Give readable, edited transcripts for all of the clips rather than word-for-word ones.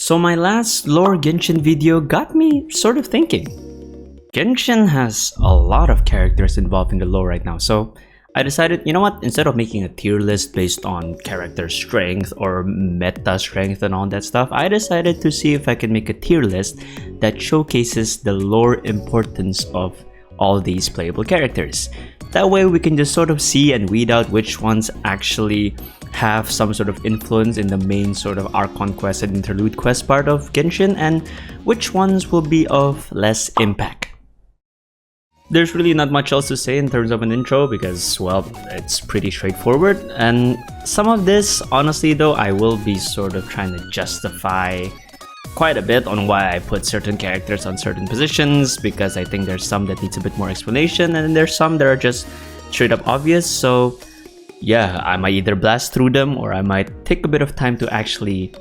So my last lore Genshin video got me sort of thinking. Genshin has a lot of characters involved in the lore right now, so I decided, you know what, instead of making a tier list based on character strength or meta strength and all that stuff, I decided to see if I can make a tier list that showcases the lore importance of all these playable characters. That way we can just sort of see and weed out which ones actually have some sort of influence in the main sort of Archon quest and interlude quest part of Genshin, and which ones will be of less impact. There's really not much else to say in terms of an intro because, well, it's pretty straightforward, and some of this, honestly though, I will be sort of trying to justify quite a bit on why I put certain characters on certain positions, because I think there's some that needs a bit more explanation and there's some that are just straight up obvious. So yeah, I might either blast through them or I might take a bit of time to actually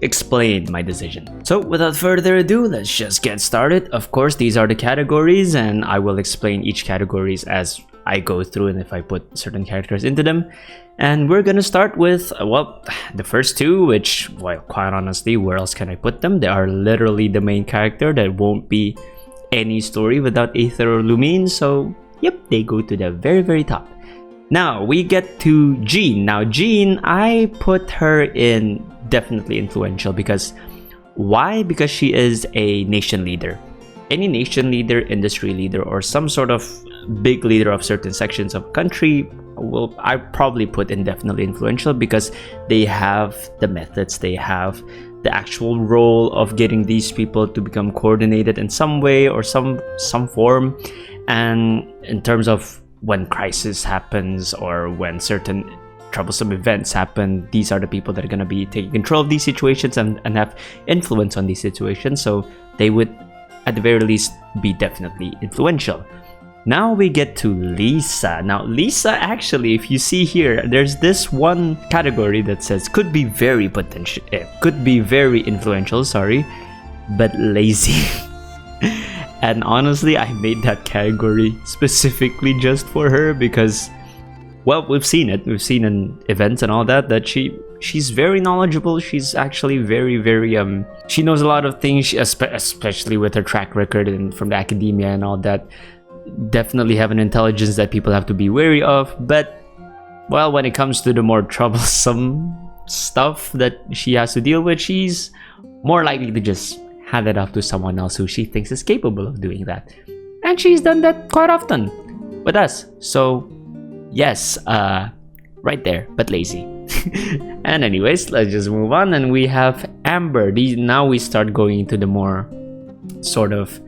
explain my decision. So without further ado, let's just get started. Of course, these are the categories and I will explain each categories as I go through and if I put certain characters into them. And we're gonna start with, well, the first two, which, well, quite honestly, where else can I put them? They are literally the main character. There won't be any story without Aether or Lumine, so yep, they go to the very, very top. Now, we get to Jean. Now, Jean, I put her in definitely influential because, why? Because she is a nation leader. Any nation leader, industry leader, or some sort of big leader of certain sections of country will I probably put in definitely influential because they have the methods, they have the actual role of getting these people to become coordinated in some way or some form. And in terms of when crisis happens or when certain troublesome events happen, these are the people that are going to be taking control of these situations and have influence on these situations, so they would at the very least be definitely influential. Now we get to Lisa. Now Lisa, actually, if you see here, there's this one category that says could be very influential, sorry, but lazy. And honestly, I made that category specifically just for her because, well, we've seen it. We've seen in events and all that she's very knowledgeable. She's actually very, she knows a lot of things, especially with her track record and from the academia and all that. Definitely have an intelligence that people have to be wary of. But, well, when it comes to the more troublesome stuff that she has to deal with, she's more likely to just hand it off to someone else who she thinks is capable of doing that. And she's done that quite often with us. So yes, right there, but lazy. And anyways, let's just move on. And we have Amber. Now we start going into the more sort of,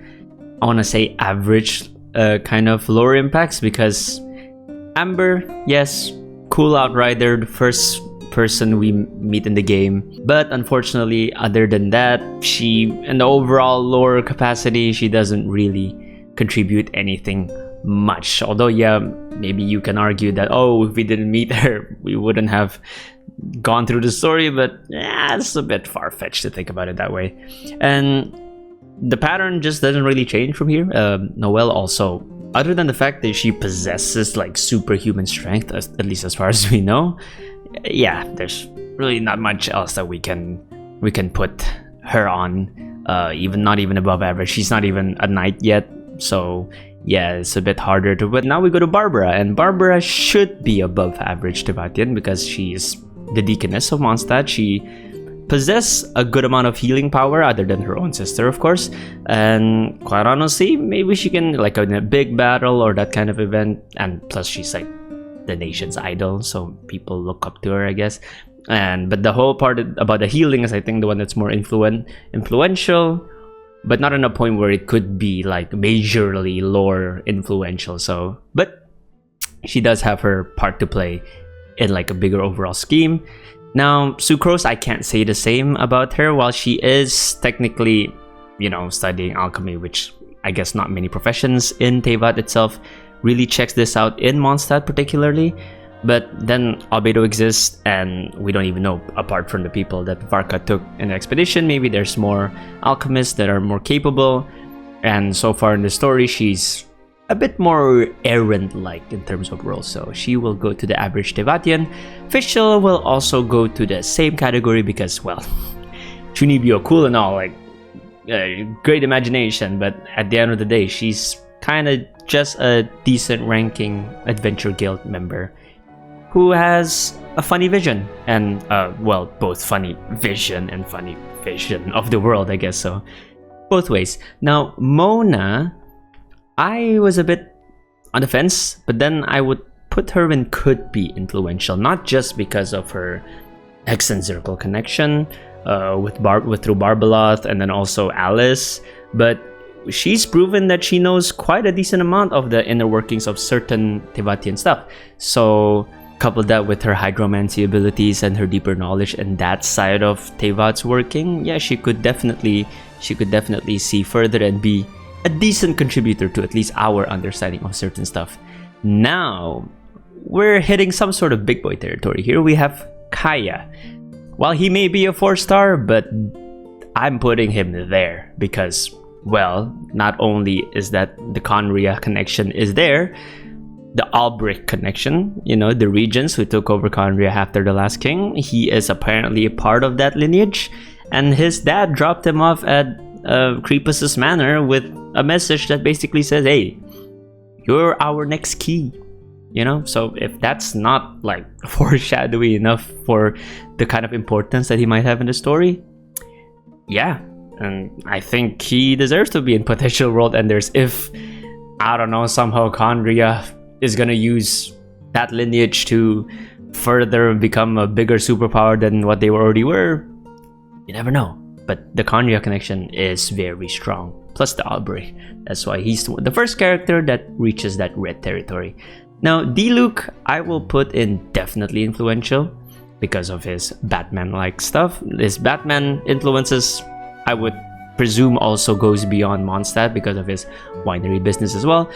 I want to say, average kind of lore impacts, because Amber, yes, cool outrider, the first person we meet in the game, but unfortunately, other than that, she, in the overall lore capacity, she doesn't really contribute anything much. Although, yeah, maybe you can argue that, oh, if we didn't meet her, we wouldn't have gone through the story, but yeah, it's a bit far-fetched to think about it that way. And the pattern just doesn't really change from here. Noelle also, other than the fact that she possesses like superhuman strength, at least as far as we know, yeah, there's really not much else that we can put her on. Not even above average. She's not even a knight yet, so yeah, it's a bit harder to. But now we go to Barbara, and Barbara should be above average Teyvatian because she's the deaconess of Mondstadt. She possesses a good amount of healing power, other than her own sister, of course. And quite honestly, maybe she can, like, in a big battle or that kind of event. And plus, she's like the nation's idol, so people look up to her, I guess. But the whole part about the healing is, I think, the one that's more influential, but not on a point where it could be like majorly lore influential. So, but she does have her part to play in like a bigger overall scheme. Now, Sucrose, I can't say the same about her. While she is technically, you know, studying alchemy, which I guess not many professions in Teyvat itself really checks this out in Mondstadt particularly. But then Albedo exists, and we don't even know, apart from the people that Varka took in the expedition, maybe there's more alchemists that are more capable. And so far in the story, she's a bit more errant-like in terms of roles, so she will go to the average Teyvatian. Fischl will also go to the same category because, well, Chunibyo, cool and all, like great imagination, but at the end of the day, she's kind of just a decent ranking Adventure Guild member who has a funny vision and well, both funny vision and funny vision of the world, I guess. So both ways. Now Mona, I was a bit on the fence, but then I would put her in could be influential, not just because of her Hex and Circle connection with through Barbeloth and then also Alice, but she's proven that she knows quite a decent amount of the inner workings of certain Teyvatian stuff. So couple that with her hydromancy abilities and her deeper knowledge and that side of Teyvat's working, yeah, she could definitely see further and be a decent contributor to at least our understanding of certain stuff. Now we're hitting some sort of big boy territory. Here we have Kaya. While he may be a 4-star, but I'm putting him there because, well, not only is that the Conria connection is there, the Albric connection, you know, the regents who took over Conria after the last king, he is apparently a part of that lineage, and his dad dropped him off at Crepus's manor with a message that basically says, hey, you're our next key, you know. So if that's not like foreshadowing enough for the kind of importance that he might have in the story, yeah, and I think he deserves to be in potential world enders if, I don't know, somehow Conria is gonna use that lineage to further become a bigger superpower than what they already were. You never know. But the Conria connection is very strong. Plus the Albric. That's why he's the first character that reaches that red territory. Now, D-Luke, I will put in definitely influential because of his Batman-like stuff. His Batman influences, I would presume, also goes beyond Mondstadt because of his winery business as well.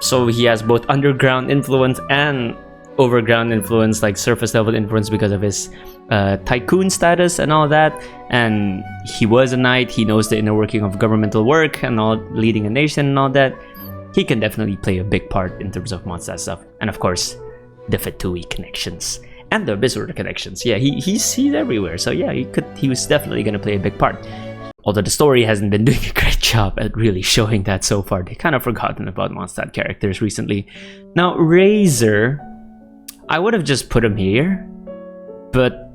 So he has both underground influence and overground influence, like surface level influence because of his tycoon status and all that. And he was a knight, he knows the inner working of governmental work and all, leading a nation and all that. He can definitely play a big part in terms of Mondstadt stuff. And of course, the Fatui connections and the Abyss connections. Yeah, he's everywhere. So yeah, he was definitely gonna play a big part. Although the story hasn't been doing a great job at really showing that so far. They kind of forgotten about Mondstadt characters recently. Now, Razor, I would have just put him here, but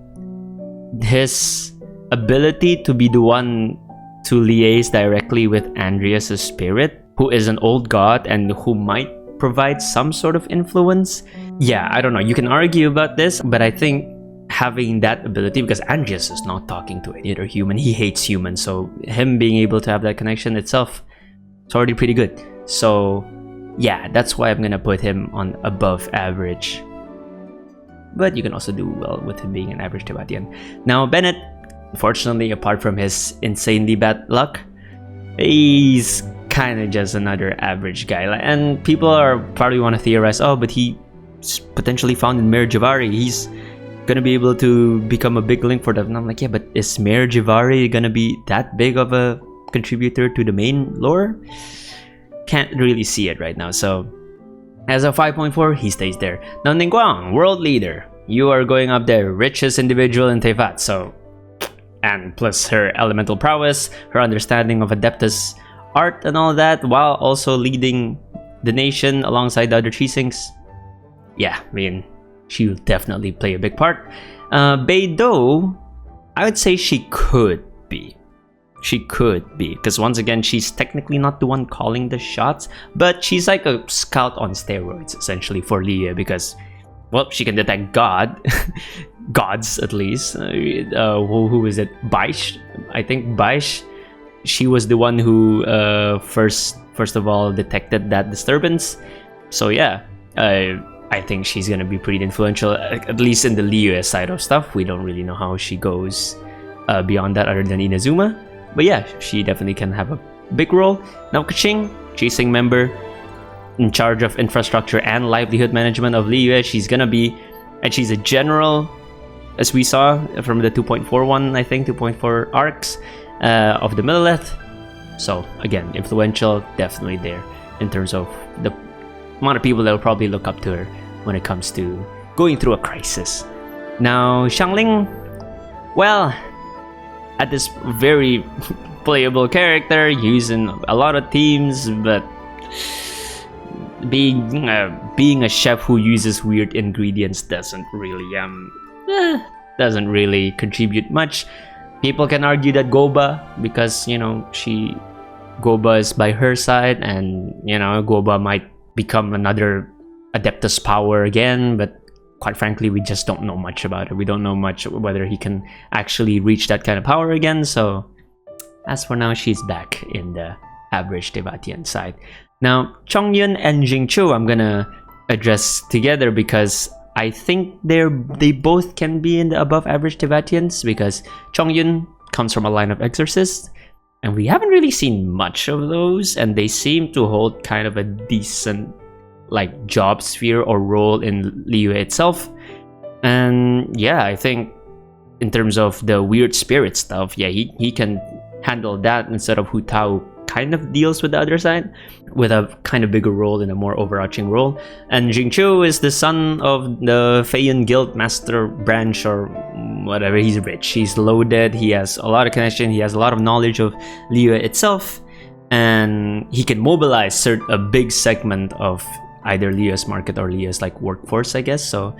his ability to be the one to liaise directly with Andreas' spirit, who is an old god and who might provide some sort of influence. Yeah, I don't know. You can argue about this, but I think having that ability, because Andreas is not talking to any other human, he hates humans, so him being able to have that connection itself, it's already pretty good. So yeah, that's why I'm gonna put him on above average, but you can also do well with him being an average Teyvatian. Now Bennett, unfortunately, apart from his insanely bad luck, he's kind of just another average guy, and people are probably want to theorize, oh, but he's potentially found in Mayor Javari, he's gonna be able to become a big link for them. And I'm like, yeah, but is Mayor Javari gonna be that big of a contributor to the main lore? Can't really see it right now. So as a 5.4, he stays there. Now Ningguang, world leader, you are going up there, richest individual in Teyvat. So, and plus her elemental prowess, her understanding of Adeptus art and all that, while also leading the nation alongside the other Chisings. Yeah, I mean, she will definitely play a big part. Beidou, I would say she could be. She could be, because once again, she's technically not the one calling the shots, but she's like a scout on steroids, essentially, for Liyue, because, well, she can detect gods at least. Who is it? Baish? I think Baish. She was the one who first of all detected that disturbance. So yeah, I think she's gonna be pretty influential, at least in the Liyue side of stuff. We don't really know how she goes beyond that other than Inazuma. But yeah, she definitely can have a big role. Now Keqing, Chasing member, in charge of infrastructure and livelihood management of Liyue. She's gonna be, and she's a general, as we saw from the 2.41, I think, 2.4 arcs of the Millelith. So again, influential, definitely there in terms of the amount of people that will probably look up to her when it comes to going through a crisis. Now Xiangling, well, at this very playable character, using a lot of teams, but being a chef who uses weird ingredients doesn't really contribute much. People can argue that Goba, because you know Goba is by her side, and you know Goba might become another Adeptus power again, but quite frankly we just don't know much about it. We don't know much whether he can actually reach that kind of power again, so as for now she's back in the average Teyvatian side. Now Chongyun and Jingchu I'm gonna address together because I think they both can be in the above average Teyvatians, because Chongyun comes from a line of exorcists and we haven't really seen much of those, and they seem to hold kind of a decent like job sphere or role in Liyue itself. And yeah, I think in terms of the weird spirit stuff, yeah, he can handle that instead of Hu Tao kind of deals with the other side, with a kind of bigger role in a more overarching role. And Jingchu is the son of the Feiyan Guild Master branch or whatever. He's rich, he's loaded, he has a lot of connection, he has a lot of knowledge of Liyue itself, and he can mobilize a big segment of either Liyue's market or Liyue's like workforce, I guess. So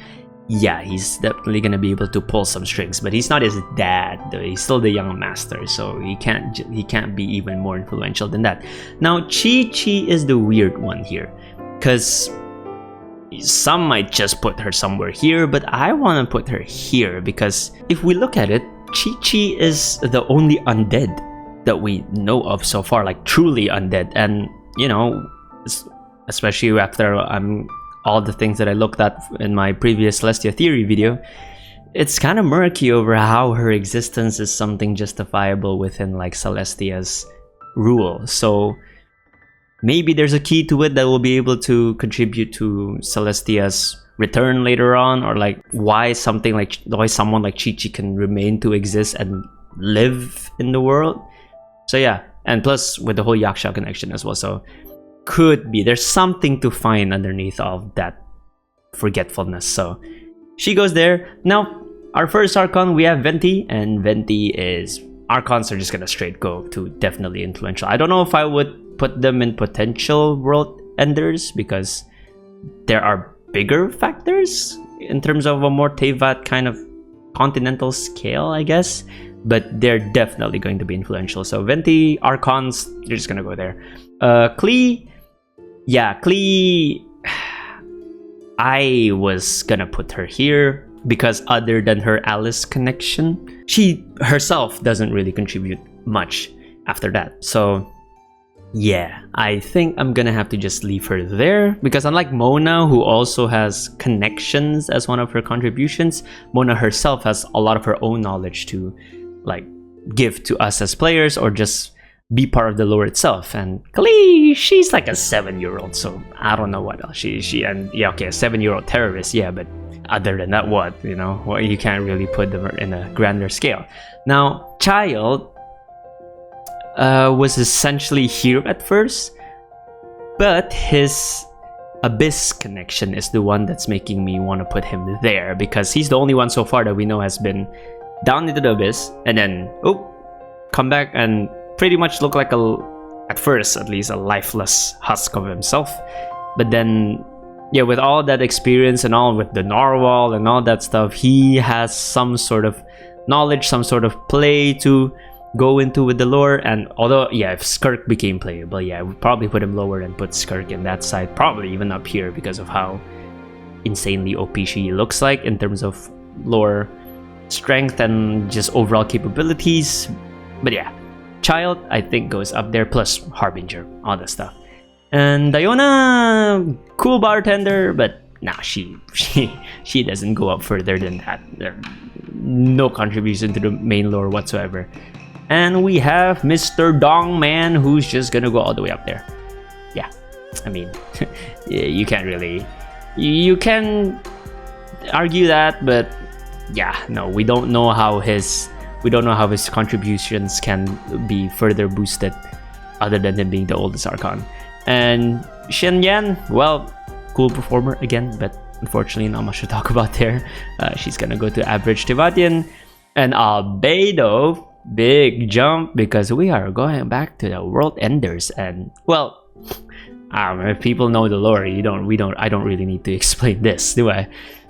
yeah, he's definitely gonna be able to pull some strings, but he's not his dad though. He's still the young master, so he can't be even more influential than that. Now Chi is the weird one here, because some might just put her somewhere here, but I want to put her here because if we look at it, Chi is the only undead that we know of so far, like truly undead. And you know, especially after all the things that I looked at in my previous Celestia theory video, it's kind of murky over how her existence is something justifiable within like Celestia's rule. So maybe there's a key to it that will be able to contribute to Celestia's return later on, or like why someone like Chi can remain to exist and live in the world. So yeah, and plus with the whole Yaksha connection as well, so could be there's something to find underneath all of that forgetfulness. So she goes there. Now our first Archon, we have Venti, and Venti is Archons are just gonna straight go to definitely influential. I don't know if I would put them in potential world enders because there are bigger factors in terms of a more Teyvat kind of continental scale, I guess, but they're definitely going to be influential. So Venti, Archons, you're just gonna go there. Klee, yeah, Klee, I was gonna put her here because other than her Alice connection, she herself doesn't really contribute much after that. So yeah, I think I'm gonna have to just leave her there because unlike Mona, who also has connections as one of her contributions, Mona herself has a lot of her own knowledge to like give to us as players or just be part of the lore itself. And Klee, she's like a 7-year-old, so I don't know what else she and yeah, okay, a 7-year-old terrorist, yeah, but other than that, what, you know, well, you can't really put them in a grander scale. Now Child was essentially here at first, but his Abyss connection is the one that's making me want to put him there, because he's the only one so far that we know has been down into the Abyss and then come back and pretty much look like at first at least a lifeless husk of himself. But then yeah, with all that experience and all with the Narwhal and all that stuff, he has some sort of knowledge, some sort of play to go into with the lore. And although yeah, if Skirk became playable, yeah, I would probably put him lower and put Skirk in that side, probably even up here because of how insanely OP she looks like in terms of lore strength and just overall capabilities. But yeah, Child I think goes up there, plus Harbinger, all that stuff. And Diona, cool bartender, but nah, she doesn't go up further than that. No contribution to the main lore whatsoever. And we have Mr. Dong Man, who's just gonna go all the way up there. Yeah, I mean, you can't really, you can argue that, but yeah, no, we don't know how his contributions can be further boosted, other than him being the oldest Archon. And Shen Yan, well, cool performer again, but unfortunately not much to talk about there. She's gonna go to average Teyvatian. And Albedo, big jump because we are going back to the World Enders, and well, if people know the lore, I don't really need to explain this, do I?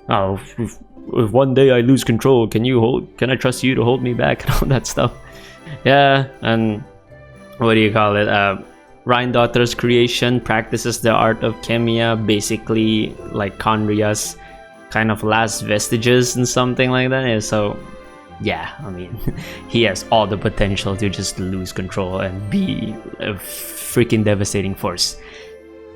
Oh, if one day I lose control, can I trust you to hold me back and all that stuff? Yeah, and what do you call it? Ryan Daughter's creation practices the art of Kemia, basically like Conria's kind of last vestiges and something like that. Yeah, so yeah, I mean, he has all the potential to just lose control and be a freaking devastating force.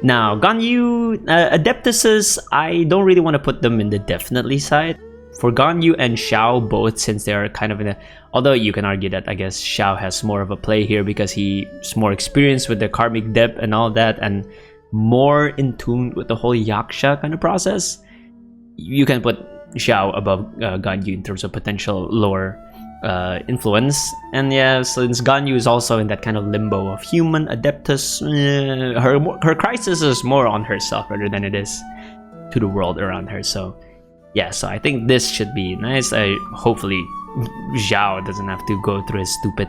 Now, Ganyu, Adeptuses, I don't really want to put them in the definitely side. For Ganyu and Xiao both, since they are kind of in a... Although you can argue that I guess Xiao has more of a play here because he's more experienced with the karmic depth and all that, and more in tune with the whole Yaksha kind of process. You can put Xiao above Ganyu in terms of potential lore influence. And yeah, since Ganyu is also in that kind of limbo of human Adeptus, her crisis is more on herself rather than it is to the world around her. So yeah, so I think this should be nice. Hopefully Zhao doesn't have to go through his stupid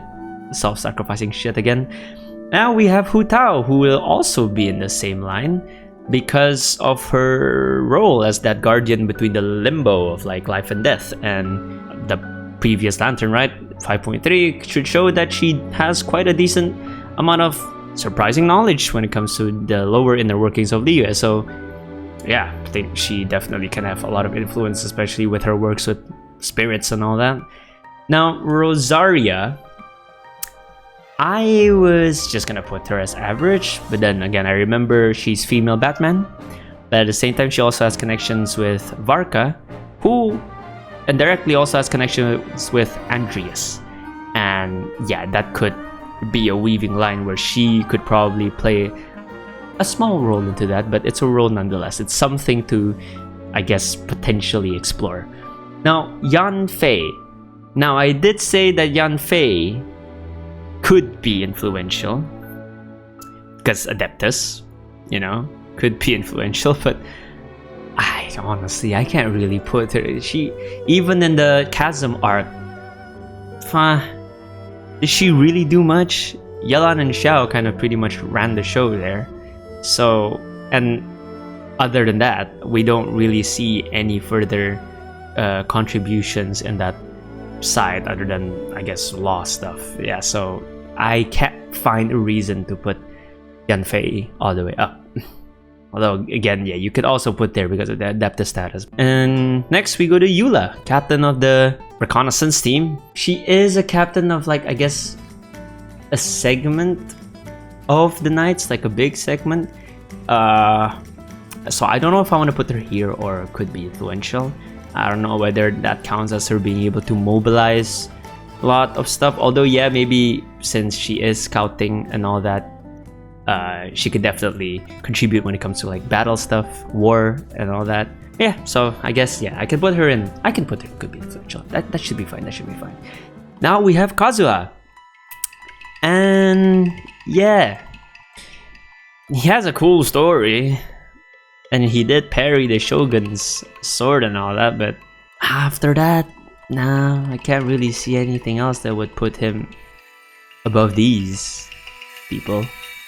self-sacrificing shit again. Now we have Hu Tao, who will also be in the same line because of her role as that guardian between the limbo of like life and death. And the previous lantern, right, 5.3, should show that she has quite a decent amount of surprising knowledge when it comes to the lower inner workings of Liyue. So yeah, I think she definitely can have a lot of influence, especially with her works with spirits and all that. Now Rosaria, I was just gonna put her as average, but then again I remember she's female Batman, but at the same time she also has connections with Varka, who indirectly also has connections with Andreas. And yeah, that could be a weaving line where she could probably play a small role into that, but it's a role nonetheless. It's something to, I guess, potentially explore. Now, Yan Fei. Now, I did say that Yan Fei could be influential because Adeptus, you know, could be influential, but I can't really put her. She, even in the Chasm arc, did she really do much? Yelan and Xiao kind of pretty much ran the show there. So, and other than that, we don't really see any further contributions in that side other than, I guess, law stuff. Yeah, so I can't find a reason to put Yan Fei all the way up. Although, again, yeah, you could also put there because of the Adeptus status. And next we go to Eula, captain of the reconnaissance team. She is a captain of, like, I guess, a segment of the Knights, like a big segment. So I don't know if I want to put her here or could be influential. I don't know whether that counts as her being able to mobilize a lot of stuff. Although, yeah, maybe since she is scouting and all that, she could definitely contribute when it comes to like battle stuff, war, and all that. Yeah, so I guess, yeah, I can put her in. I can put her, could be influential. That should be fine. That should be fine. Now we have Kazuha. And yeah, he has a cool story. And he did parry the Shogun's sword and all that, but after that, nah, I can't really see anything else that would put him above these people.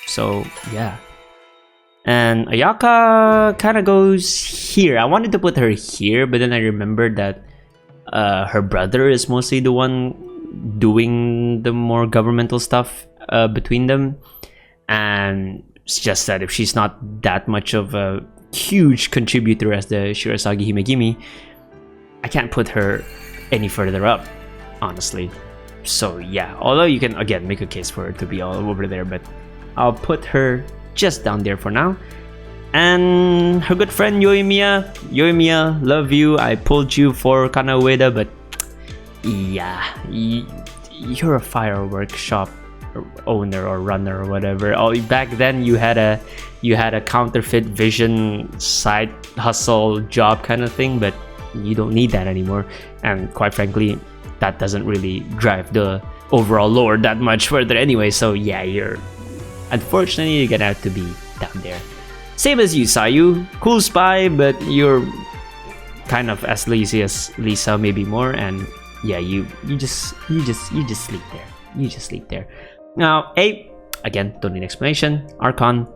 So yeah. And Ayaka kind of goes here. I wanted to put her here, but then I remembered that her brother is mostly the one doing the more governmental stuff between them. And it's just that if she's not that much of a huge contributor as the Shirasagi Himegimi, I can't put her any further up, honestly. So yeah, although you can again make a case for her to be all over there, but I'll put her just down there for now. And her good friend Yoimiya, love you. I pulled you for Kana Ueda, but yeah, you're a firework shop owner or runner or whatever. Oh, back then you had a counterfeit vision side hustle job kind of thing, but you don't need that anymore. And quite frankly, that doesn't really drive the overall lore that much further anyway. So yeah, unfortunately you're gonna have to be down there. Same as you, Sayu. Cool spy, but you're kind of as lazy as Lisa, maybe more. And yeah, you just sleep there. You just sleep there. Now, again, don't need explanation. Archon,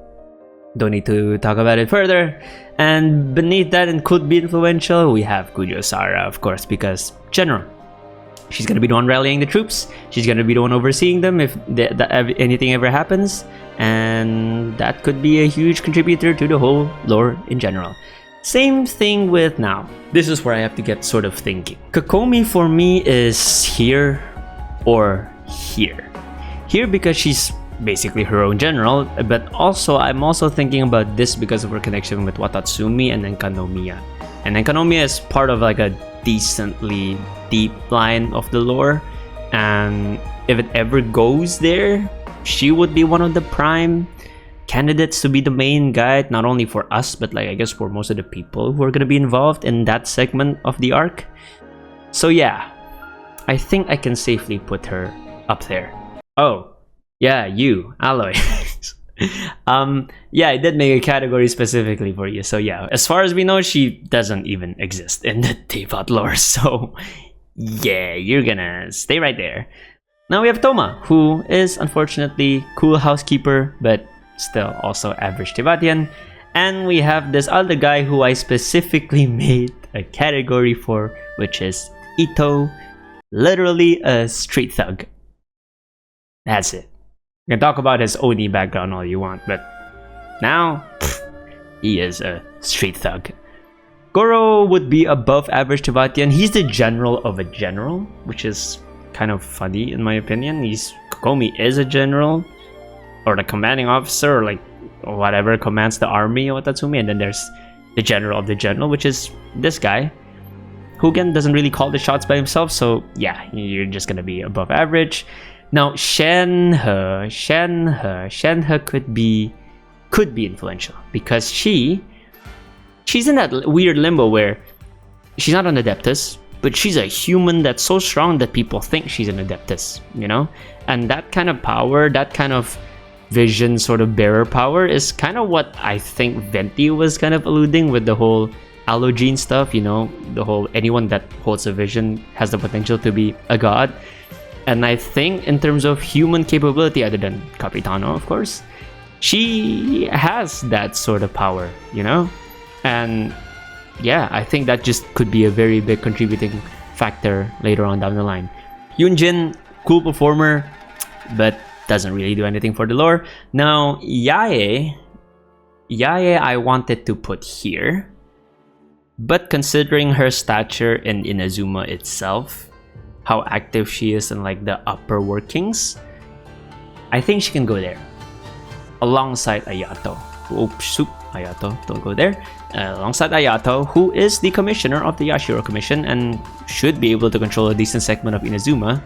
don't need to talk about it further. And beneath that, and could be influential, we have Kujo-Sara, of course, because general. She's gonna be the one rallying the troops. She's gonna be the one overseeing them if anything ever happens, and that could be a huge contributor to the whole lore in general. Same thing with now. This is where I have to get sort of thinking. Kokomi for me is here or here. Here because she's basically her own general, but also I'm also thinking about this because of her connection with Watatsumi and Enkanomiya. And Enkanomiya is part of like a decently deep line of the lore, and if it ever goes there, she would be one of the prime candidates to be the main guide, not only for us but like I guess for most of the people who are going to be involved in that segment of the arc. So yeah, I think I can safely put her up there. Oh yeah, you Aloy. Yeah, I did make a category specifically for you. So yeah, as far as we know, she doesn't even exist in the Teyvat lore. So yeah, you're gonna stay right there. Now we have Thoma, who is unfortunately cool housekeeper, but still also average Teyvatian. And we have this other guy who I specifically made a category for, which is Ito, literally a street thug. That's it. You can talk about his Oni background all you want, but now, he is a street thug. Goro would be above average Teyvatian. He's the general of a general, which is kind of funny in my opinion. Kokomi is a general, or the commanding officer, or like or whatever commands the army of Watatsumi, and then there's the general of the general, which is this guy, who again doesn't really call the shots by himself. So yeah, you're just gonna be above average. Now Shenhe could be influential because she's in that weird limbo where she's not an Adeptus, but she's a human that's so strong that people think she's an Adeptus, you know? And that kind of power, that kind of vision sort of bearer power is kind of what I think Venti was kind of alluding with the whole allogene stuff, you know? The whole anyone that holds a vision has the potential to be a god. And I think in terms of human capability, other than Capitano, of course, she has that sort of power, you know? And yeah, I think that just could be a very big contributing factor later on down the line. Yunjin, cool performer, but doesn't really do anything for the lore. Now, Yae I wanted to put here, but considering her stature in Inazuma itself, how active she is in like the upper workings, I think she can go there alongside Ayato. Ayato, don't go there. Alongside Ayato, who is the commissioner of the Yashiro Commission and should be able to control a decent segment of Inazuma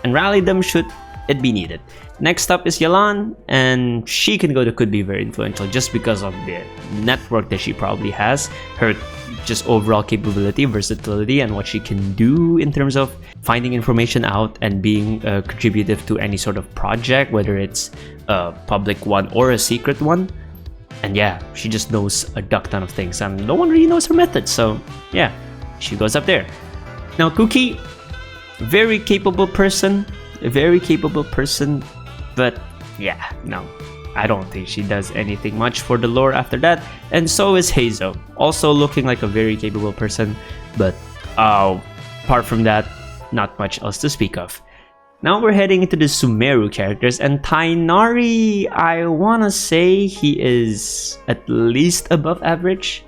and rally them should it be needed. Next up is Yelan, and she can go to could be very influential just because of the network that she probably has, her just overall capability, versatility, and what she can do in terms of finding information out and being contributive to any sort of project, whether it's a public one or a secret one. And yeah, she just knows a duck ton of things and no one really knows her methods, so yeah, she goes up there. Now Kuki, very capable person, but yeah, no, I don't think she does anything much for the lore after that. And so is Heizo, also looking like a very capable person, but apart from that, not much else to speak of. Now we're heading into the Sumeru characters, and Tainari, I wanna say he is at least above average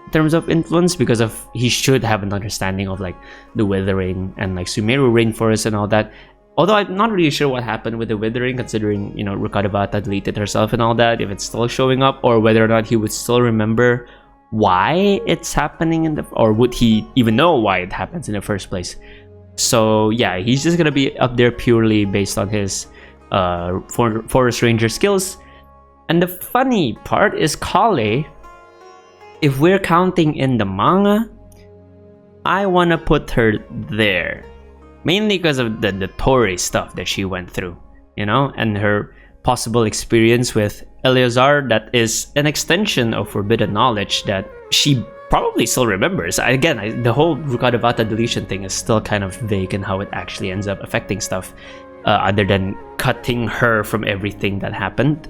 in terms of influence, because of he should have an understanding of like the Withering and like Sumeru Rainforest and all that. Although I'm not really sure what happened with the Withering, considering, you know, Rukadabata deleted herself and all that, if it's still showing up, or whether or not he would still remember why it's happening in the, or would he even know why it happens in the first place. So yeah, he's just gonna be up there purely based on his forest ranger skills. And the funny part is Kale, if we're counting in the manga, I wanna put her there. Mainly because of the Tori stuff that she went through, you know, and her possible experience with Eleazar that is an extension of forbidden knowledge that she probably still remembers. Again, the whole Rukkhadevata deletion thing is still kind of vague in how it actually ends up affecting stuff, other than cutting her from everything that happened.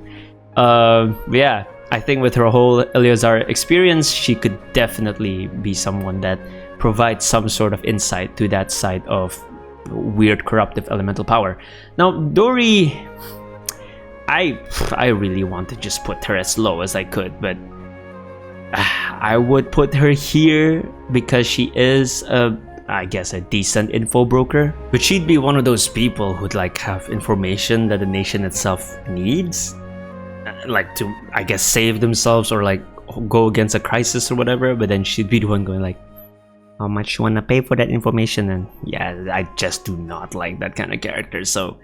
Yeah, I think with her whole Eleazar experience, she could definitely be someone that provides some sort of insight to that side of weird corruptive elemental power. Now, Dori, I really want to just put her as low as I could, but I would put her here because she is I guess a decent info broker, but she'd be one of those people who'd like have information that the nation itself needs, like to, I guess, save themselves or like go against a crisis or whatever. But then she'd be the one going like, how much you wanna pay for that information? And yeah, I just do not like that kind of character, so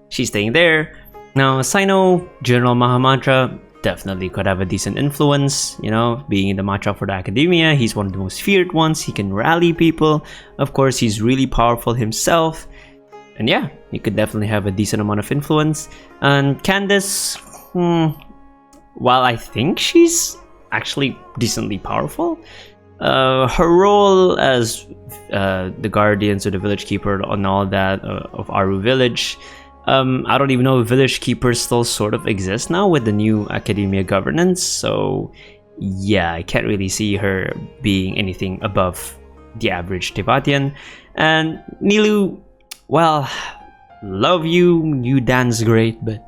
she's staying there. Now Sino, General Mahamantra, definitely could have a decent influence, you know, being in the Mantra for the Academia. He's one of the most feared ones. He can rally people. Of course, he's really powerful himself. And yeah, he could definitely have a decent amount of influence. And Candace, while I think she's actually decently powerful, her role as the guardian, so the village keeper and all that of Aru village, I don't even know if village keepers still sort of exist now with the new academia governance, so yeah, I can't really see her being anything above the average Teyvatian. And Nilu, well, love you, you dance great, but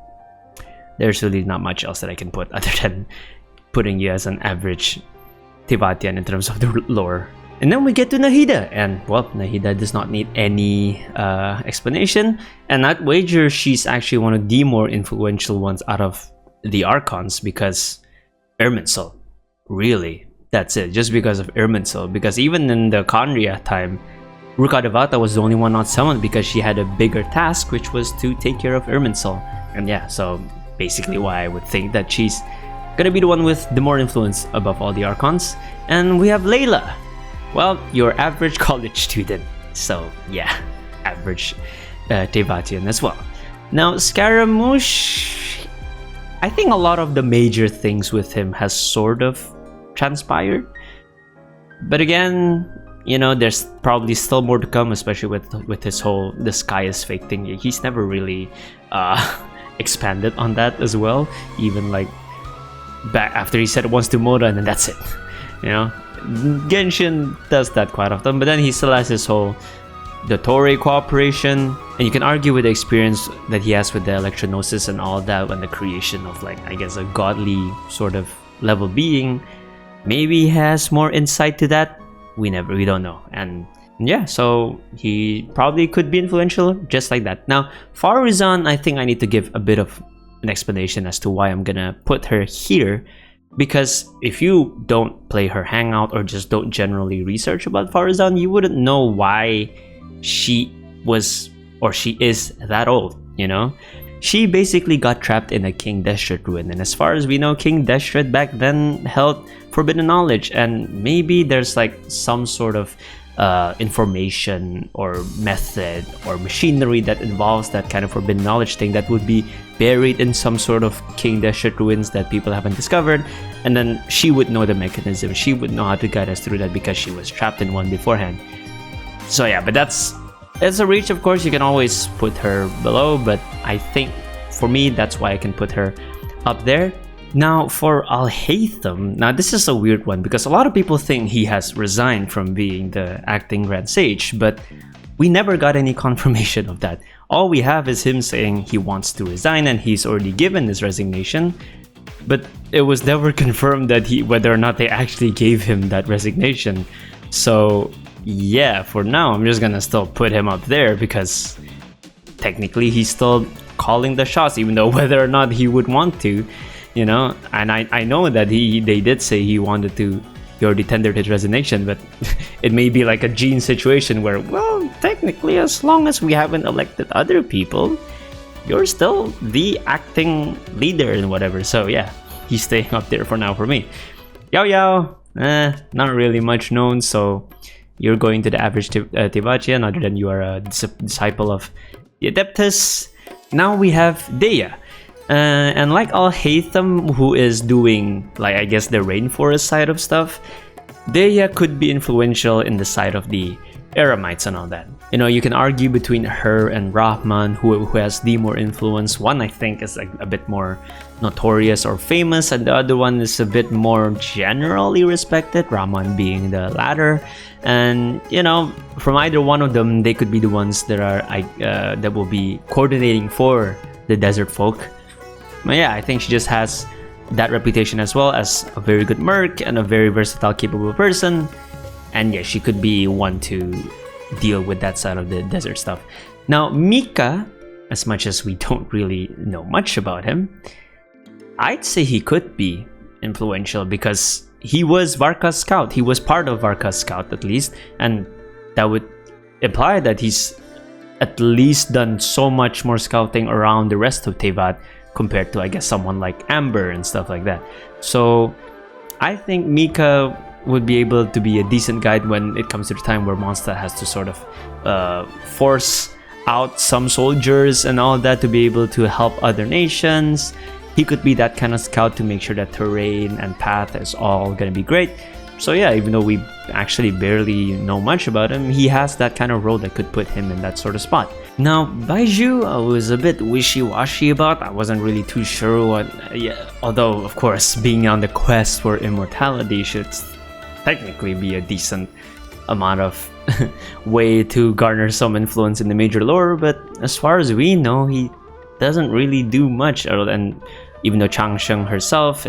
there's really not much else that I can put other than putting you as an average Teyvatian in terms of the lore. And then we get to Nahida, and well, Nahida does not need any explanation, and I'd wager she's actually one of the more influential ones out of the Archons, because Irminsul, really, that's it, just because of Irminsul. Because even in the Khaenri'ah time, Rukkhadevata was the only one not summoned because she had a bigger task, which was to take care of Irminsul. And yeah, so basically why I would think that she's gonna be the one with the more influence above all the Archons. And we have Layla. Well, your average college student, so yeah, average Teyvatian as well. Now, Scaramouche, I think a lot of the major things with him has sort of transpired. But again, you know, there's probably still more to come, especially with his whole "the sky is fake" thing. He's never really expanded on that as well. Even like back after he said it once to Moda, and then that's it. You know, Genshin does that quite often, but then he still has his whole the Torii cooperation, and you can argue with the experience that he has with the Electronosis and all that, and the creation of, like, I guess a godly sort of level being. Maybe he has more insight to that. We don't know. And yeah, so he probably could be influential just like that. Now, Farazan, I think I need to give a bit of an explanation as to why I'm gonna put her here. Because if you don't play her hangout or just don't generally research about Farazan, you wouldn't know why she was or she is that old, you know? She basically got trapped in a King Deshret ruin, and as far as we know, King Deshret back then held forbidden knowledge, and maybe there's like some sort of information or method or machinery that involves that kind of forbidden knowledge thing that would be buried in some sort of King Deshret ruins that people haven't discovered, and then she would know the mechanism. She would know how to guide us through that because she was trapped in one beforehand. So yeah, but it's a reach. Of course, you can always put her below, but I think for me that's why I can put her up there. Now for Alhaitham, now this is a weird one because a lot of people think he has resigned from being the acting Grand Sage, but we never got any confirmation of that. All we have is him saying he wants to resign and he's already given his resignation, but it was never confirmed that whether or not they actually gave him that resignation. So yeah, for now I'm just gonna still put him up there because technically he's still calling the shots, even though whether or not he would want to, you know. And I know that they did say he already tendered his resignation, but it may be like a Gene situation where, well, technically as long as we haven't elected other people, you're still the acting leader and whatever. So yeah, he's staying up there for now for me. Yao Yao, not really much known, so you're going to the average Teyvatian, other than you are a disciple of the Adeptus. Now we have Dea. And like Alhaitham, who is doing, like, I guess the rainforest side of stuff, Deya could be influential in the side of the Eremites and all that. You know, you can argue between her and Rahman, who has the more influence. One, I think, is like a bit more notorious or famous, and the other one is a bit more generally respected, Rahman being the latter. And, you know, from either one of them, they could be the ones that are that will be coordinating for the desert folk. But yeah, I think she just has that reputation as well as a very good merc and a very versatile, capable person. And yeah, she could be one to deal with that side of the desert stuff. Now, Mika, as much as we don't really know much about him, I'd say he could be influential because he was Varka's scout. He was part of Varka's scout at least. And that would imply that he's at least done so much more scouting around the rest of Teyvat compared to, I guess, someone like Amber and stuff like that. So I think Mika would be able to be a decent guide when it comes to the time where Mondstadt has to sort of force out some soldiers and all that to be able to help other nations. He could be that kind of scout to make sure that terrain and path is all gonna be great. So yeah, even though we actually barely know much about him, he has that kind of role that could put him in that sort of spot. Now, Baiju, I was a bit wishy-washy about. I wasn't really too sure what... Yeah, although, of course, being on the quest for immortality should technically be a decent amount of way to garner some influence in the major lore, but as far as we know, he doesn't really do much. And even though Changsheng herself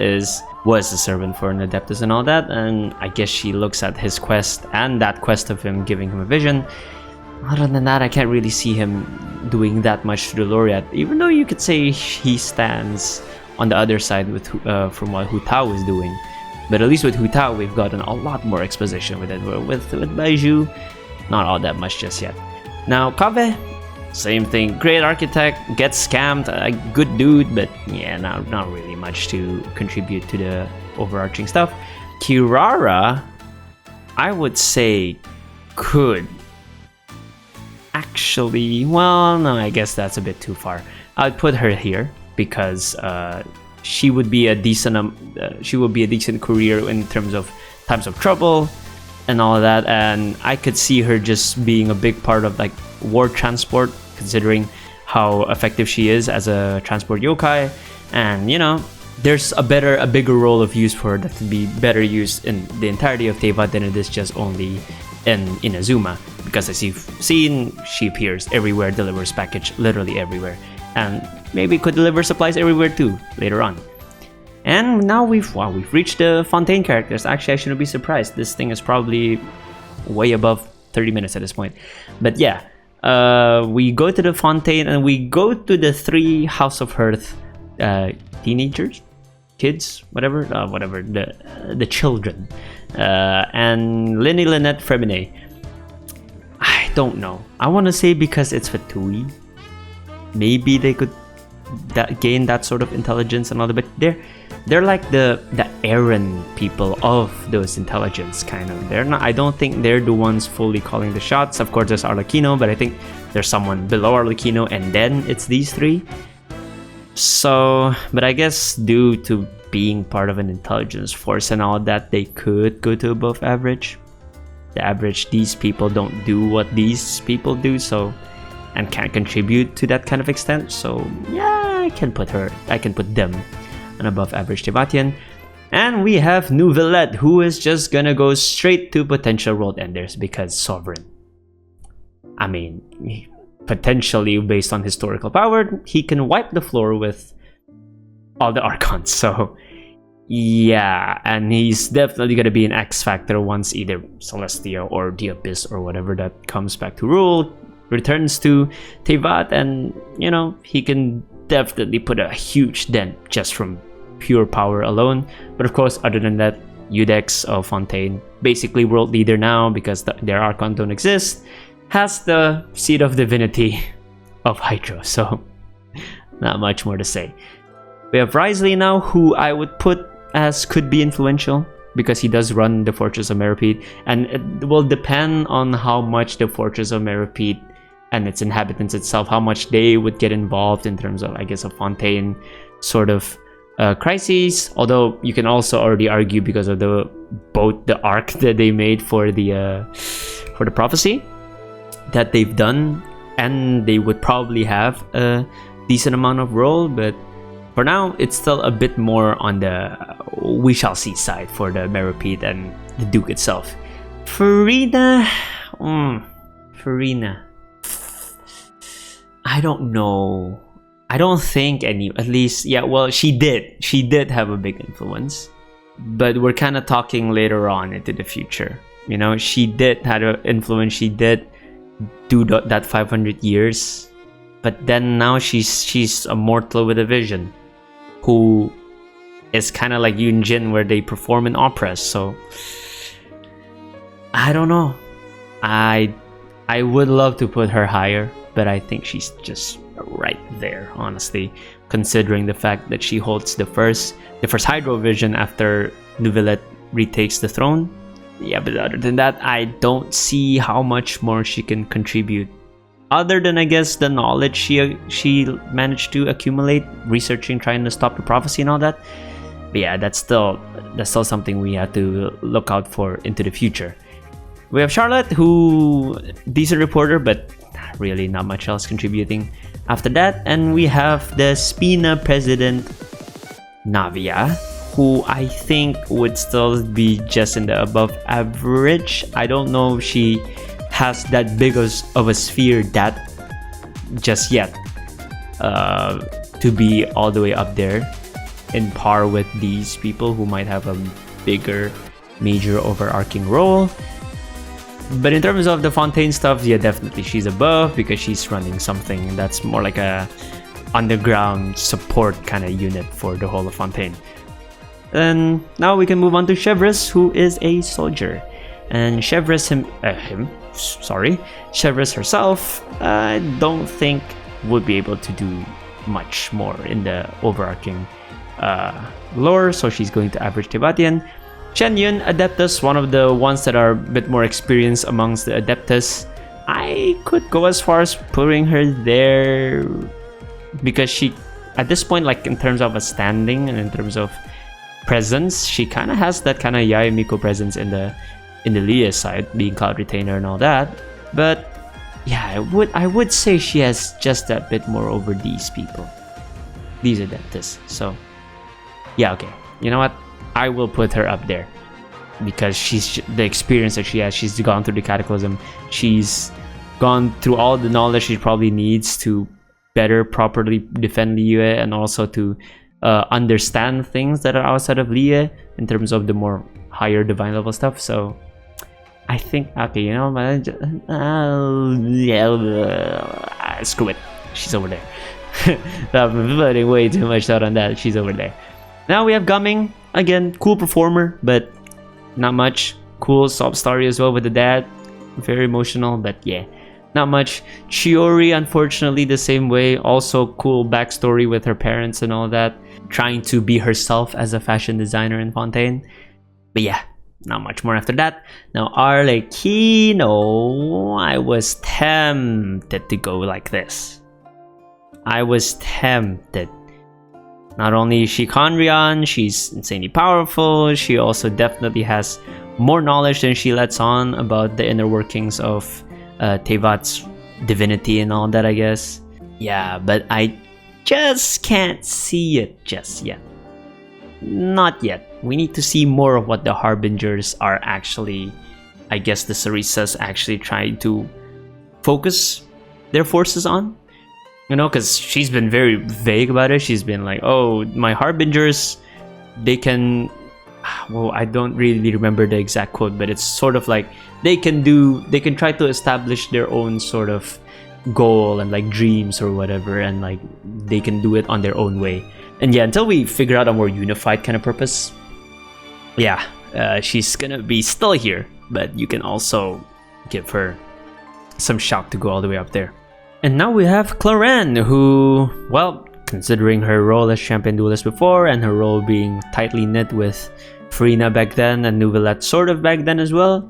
was a servant for an Adeptus and all that, and I guess she looks at his quest and that quest of him giving him a vision. Other than that, I can't really see him doing that much to the lore yet, even though you could say he stands on the other side with from what Hu Tao is doing. But at least with Hu Tao, we've gotten a lot more exposition with it. With Baiju, not all that much just yet. Now, Kaveh, same thing. Great architect, gets scammed, a good dude, but yeah, not really much to contribute to the overarching stuff. Kirara, I would say, could actually... Well, no, I guess that's a bit too far. I'd put her here because... she would be a decent career in terms of times of trouble and all of that, and I could see her just being a big part of like war transport, considering how effective she is as a transport yokai. And you know, there's a bigger role of use for her that could be better used in the entirety of Teyvat than it is just only in Inazuma, because as you've seen, she appears everywhere, delivers package literally everywhere, and maybe could deliver supplies everywhere too later on. And now we've reached the Fontaine characters. Actually, I shouldn't be surprised. This thing is probably way above 30 minutes at this point. But yeah, we go to the Fontaine and we go to the 3 House of Hearth teenagers, kids, whatever, the children, and Lenny, Lynette, Femine. I don't know. I want to say because it's Fatui, maybe they could gain that sort of intelligence and all that, but they're like the errand people of those intelligence, kind of. They're not. I don't think they're the ones fully calling the shots. Of course, there's Arlecchino, but I think there's someone below Arlecchino, and then it's these 3. So, but I guess due to being part of an intelligence force and all that, they could go to above average. The average, these people don't do what these people do, so, and can't contribute to that kind of extent. So yeah, I can put them an above average Teyvatian. And we have Nouvellette, who is just gonna go straight to potential world enders because sovereign. I mean, potentially based on historical power, he can wipe the floor with all the Archons. So yeah, and he's definitely gonna be an X factor once either Celestia or the Abyss or whatever that comes back to rule returns to Teyvat, and you know, he can definitely put a huge dent just from pure power alone. But of course, other than that, Udex of Fontaine, basically world leader now because their Archon don't exist, has the Seed of Divinity of Hydro, so not much more to say. We have Risley now, who I would put as could be influential because he does run the Fortress of Meripede, and it will depend on how much the Fortress of Meripede and its inhabitants itself, how much they would get involved in terms of, I guess, a Fontaine sort of crises. Although you can also already argue because of both the arc that they made for the prophecy that they've done, and they would probably have a decent amount of role, but for now it's still a bit more on the we shall see side for the Meropede and the Duke itself. Farina, I don't know. I don't think at least, yeah, well, she did have a big influence, but we're kind of talking later on into the future. You know, she did have an influence, she did do that 500 years, but then now she's a mortal with a vision who is kind of like Yoon Jin, where they perform in operas. So I don't know. I would love to put her higher, but I think she's just right there, honestly, considering the fact that she holds the first Hydro Vision after Neuvillette retakes the throne. Yeah, but other than that, I don't see how much more she can contribute, other than, I guess, the knowledge she managed to accumulate researching, trying to stop the prophecy and all that. But yeah, that's still something we have to look out for into the future. We have Charlotte, who decent reporter, but really not much else contributing after that. And we have the Spina president, Navia, who I think would still be just in the above average. I don't know if she has that big of a sphere that just yet to be all the way up there in par with these people who might have a bigger, major overarching role. But in terms of the Fontaine stuff, yeah, definitely she's above because she's running something that's more like a underground support kind of unit for the whole of Fontaine. And now we can move on to Chevreuse, who is a soldier. And Chevreuse Chevreuse herself, I don't think would be able to do much more in the overarching lore, so she's going to average Teyvatian. Chen Yun, Adeptus, one of the ones that are a bit more experienced amongst the Adeptus. I could go as far as putting her there because she, at this point, like in terms of a standing and in terms of presence, she kind of has that kind of Yae Miko presence in the Liyue side, being Cloud Retainer and all that. But yeah, I would say she has just a bit more over these people, these Adeptus. So yeah, okay, you know what? I will put her up there because she's the experience that she has. She's gone through the Cataclysm. She's gone through all the knowledge she probably needs to better properly defend Liyue, and also to understand things that are outside of Liyue in terms of the more higher divine level stuff. So I think, okay, you know, screw it. She's over there. I'm putting way too much thought on that. She's over there. Now we have Gumming. Again, cool performer, but not much. Cool sob story as well with the dad. Very emotional, but yeah, not much. Chiori, unfortunately, the same way. Also cool backstory with her parents and all that. Trying to be herself as a fashion designer in Fontaine. But yeah, not much more after that. Now Arlecchino, I was tempted to go like this. I was tempted. Not only is she Conrion, she's insanely powerful, she also definitely has more knowledge than she lets on about the inner workings of Teyvat's divinity and all that, I guess. Yeah, but I just can't see it just yet. Not yet. We need to see more of what the Harbingers are actually, I guess the Sarisas actually trying to focus their forces on. You know, because she's been very vague about it. She's been like, oh, my Harbingers, they can... Well, I don't really remember the exact quote, but it's sort of like they can try to establish their own sort of goal and like dreams or whatever, and like they can do it on their own way. And yeah, until we figure out a more unified kind of purpose, yeah, she's gonna be still here, but you can also give her some shout to go all the way up there. And now we have Clarenne, who, well, considering her role as champion duelist before, and her role being tightly knit with Farina back then and Neuvillette sort of back then as well,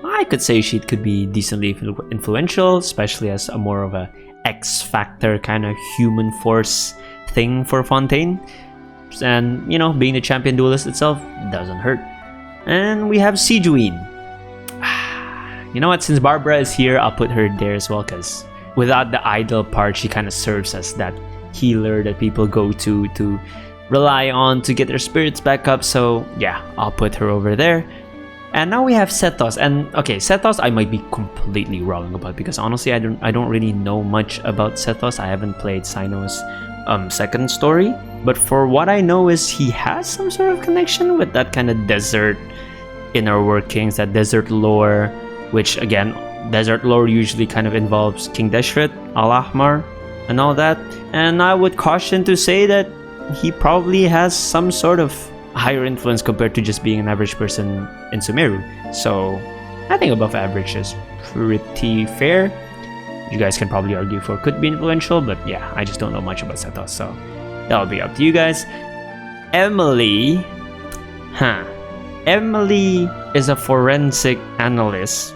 I could say she could be decently influential, especially as a more of a X-Factor kind of human force thing for Fontaine. moves, and you know, being the champion duelist itself doesn't hurt. And we have Sijuin. You know what, since Barbara is here, I'll put her there as well, because without the idol part, she kind of serves as that healer that people go to rely on to get their spirits back up. So yeah, I'll put her over there. And now we have Sethos, and okay, Sethos I might be completely wrong about, because honestly I don't really know much about Sethos. I haven't played Sino's second story, but for what I know is he has some sort of connection with that kind of desert inner workings, that desert lore, which again, desert lore usually kind of involves King Deshret, Al-Ahmar, and all that. And I would caution to say that he probably has some sort of higher influence compared to just being an average person in Sumeru. So I think above average is pretty fair. You guys can probably argue for could be influential, but yeah, I just don't know much about Sethos, so that'll be up to you guys. Emily. Emily is a forensic analyst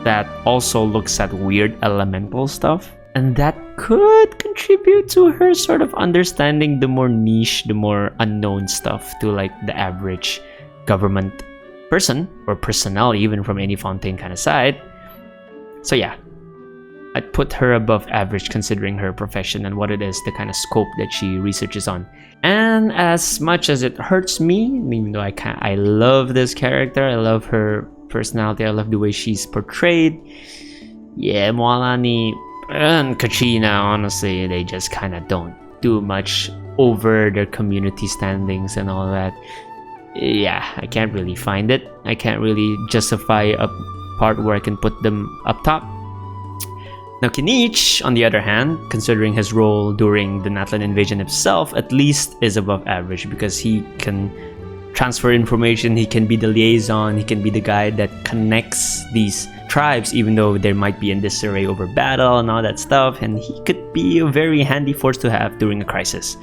that also looks at weird elemental stuff, and that could contribute to her sort of understanding the more niche, the more unknown stuff to like the average government person or personnel, even from any Fontaine kind of side. So yeah, I'd put her above average considering her profession and what it is, the kind of scope that she researches on. And as much as it hurts me, even though I love this character, I love her personality, I love the way she's portrayed. Yeah, Moalani and Kachina, honestly, they just kind of don't do much over their community standings and all that. Yeah, I can't really find it. I can't really justify a part where I can put them up top. Now Kinich, on the other hand, considering his role during the Natlan invasion itself, at least is above average, because he can transfer information, he can be the liaison, he can be the guy that connects these tribes, even though there might be in disarray over battle and all that stuff, and he could be a very handy force to have during a crisis.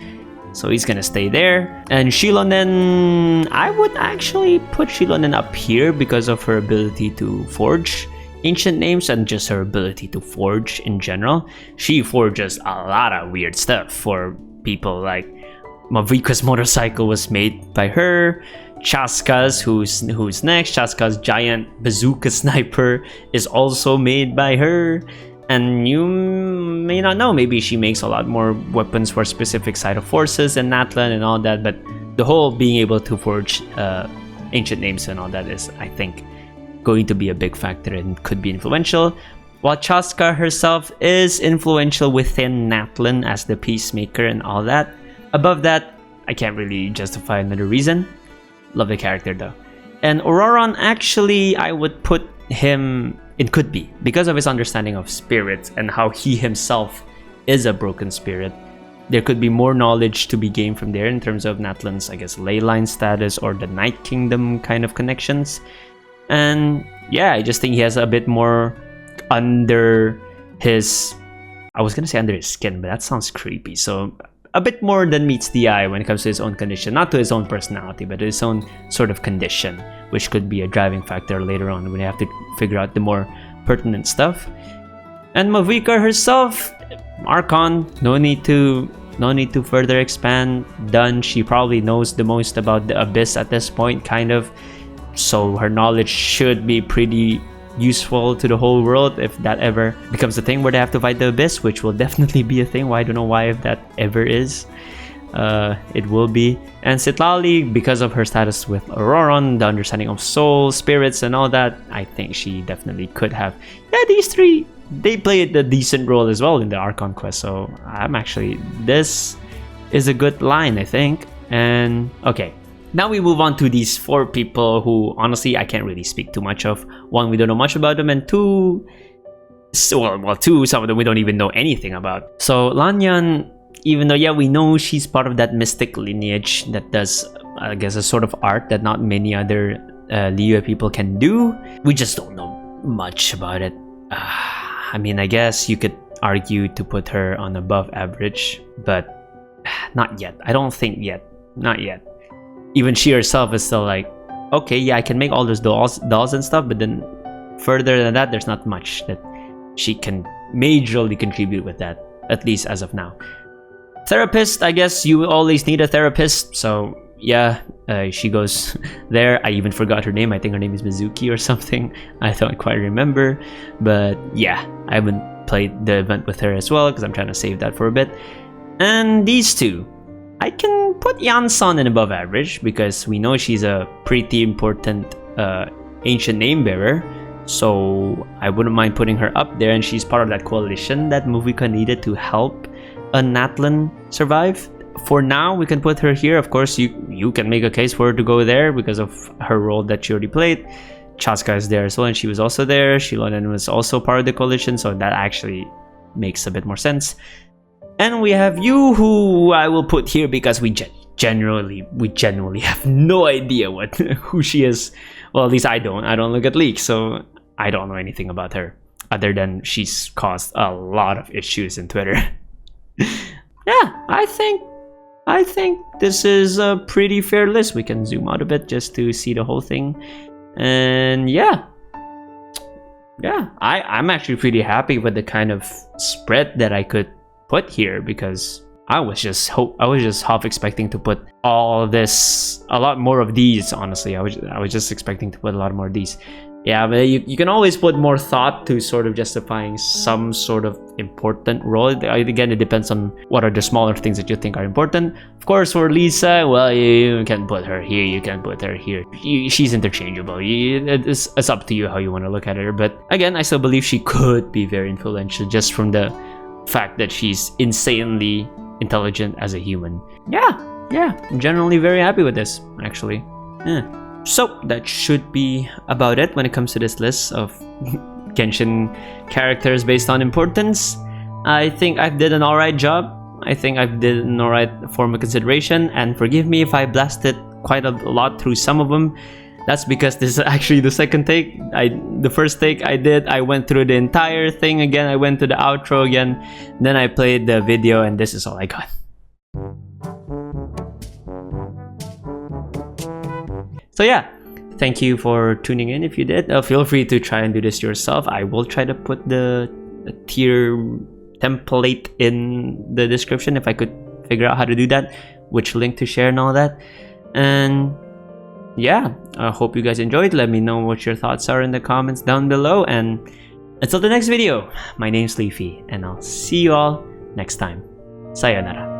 So he's gonna stay there. And Shilonen, I would actually put Shilonen up here because of her ability to forge ancient names and just her ability to forge in general. She forges a lot of weird stuff for people, like Mavika's motorcycle was made by her. Chaska's, who's next, Chaska's giant bazooka sniper is also made by her. And you may not know, maybe she makes a lot more weapons for specific side of forces and Natlan and all that, but the whole being able to forge ancient names and all that is, I think, going to be a big factor and could be influential. While Chaska herself is influential within Natlan as the peacemaker and all that. Above that, I can't really justify another reason. Love the character though. And Auroron, actually, I would put him in could be, because of his understanding of spirits and how he himself is a broken spirit. There could be more knowledge to be gained from there in terms of Natlan's, I guess, ley line status or the Night Kingdom kind of connections. And yeah, I just think he has a bit more under his, I was gonna say under his skin, but that sounds creepy. So a bit more than meets the eye when it comes to his own condition, not to his own personality, but his own sort of condition, which could be a driving factor later on when you have to figure out the more pertinent stuff. And Mavika herself, Archon, no need to further expand. Done. She probably knows the most about the Abyss at this point, kind of. So her knowledge should be pretty useful to the whole world if that ever becomes a thing where they have to fight the Abyss, which will definitely be a thing. Well, I don't know why, if that ever is. It will be. And Citlali, because of her status with Auroron, the understanding of souls, spirits, and all that, I think she definitely could have. Yeah, these three, they played a decent role as well in the Archon quest. So I'm actually, this is a good line, I think. And okay. Now we move on to these four people who, honestly, I can't really speak too much of. One, we don't know much about them, and two, some of them we don't even know anything about. So Lanyan, even though, yeah, we know she's part of that mystic lineage that does, I guess, a sort of art that not many other Liyue people can do, we just don't know much about it. I mean, I guess you could argue to put her on above average, but not yet. I don't think yet. Not yet. Even she herself is still like, okay, yeah, I can make all those dolls and stuff, but then further than that, there's not much that she can majorly contribute with that, at least as of now. Therapist, I guess you always need a therapist, so yeah, she goes there. I even forgot her name. I think her name is Mizuki or something. I don't quite remember, but yeah, I haven't played the event with her as well because I'm trying to save that for a bit. And these two, I can put Yansan in above average because we know she's a pretty important ancient name bearer, so I wouldn't mind putting her up there, and she's part of that coalition that Muvika needed to help a Natlan survive. For now, we can put her here. Of course, you can make a case for her to go there because of her role that she already played. Chaska is there as well, and she was also there. Shilonen was also part of the coalition, so that actually makes a bit more sense. And we have you, who I will put here because we genuinely have no idea who she is. Well, at least I don't. I don't look at leaks, so I don't know anything about her other than she's caused a lot of issues in Twitter. Yeah, I think this is a pretty fair list. We can zoom out a bit just to see the whole thing. And yeah, I'm actually pretty happy with the kind of spread that I could put here, because I was just half expecting to put all this, a lot more of these. Honestly, I was just expecting to put a lot more of these. Yeah, but you can always put more thought to sort of justifying some sort of important role. Again, it depends on what are the smaller things that you think are important. Of course, for Lisa, well, you can put her here, you can put her here. She's interchangeable. It's up to you how you want to look at her. But again, I still believe she could be very influential just from the fact that she's insanely intelligent as a human. Yeah, I'm generally very happy with this, actually. Yeah. So that should be about it when it comes to this list of Genshin characters based on importance. I think I did an alright job. I think I did an alright form of consideration, and forgive me if I blasted quite a lot through some of them. That's because this is actually the second take. The first take I went through the entire thing again. I went to the outro again, then I played the video, and this is all I got. So yeah, thank you for tuning in. If you did, feel free to try and do this yourself. I will try to put the tier template in the description if I could figure out how to do that, which link to share and all that. And yeah, I hope you guys enjoyed. Let me know what your thoughts are in the comments down below. And until the next video, my name's Leafy, and I'll see you all next time. Sayonara.